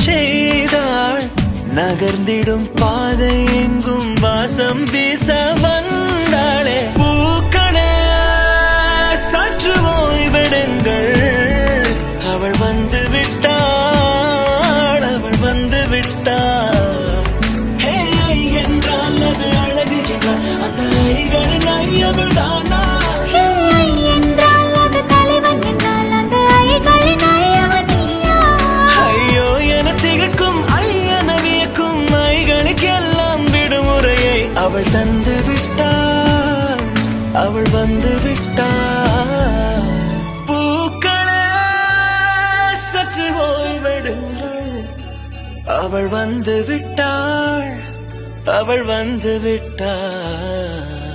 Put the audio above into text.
செய்தாள். நகர்ந்திடும் பாதை எங்கும் வாசம் வீச வந்தாளே. பூக்களே சற்று ஓய்வெடுங்கள், அவள் வந்து விட்டாள், அவள் வந்து விட்டாள். ஹே என்றால் அது அழகு என்றால் அந்த ஐகளின் ஐயவள் தானா? ஐயோ என திகக்கும் ஐயன வியக்கும் ஐகளுக்கெல்லாம் விடுமுறையை அவள் தந்து விட்டாள், அவள் வந்து விட்டாள். பூக்களே சற்று ஓய்வெடுங்கள், அவள் வந்து விட்டாள், அவள் வந்து விட்டாள்.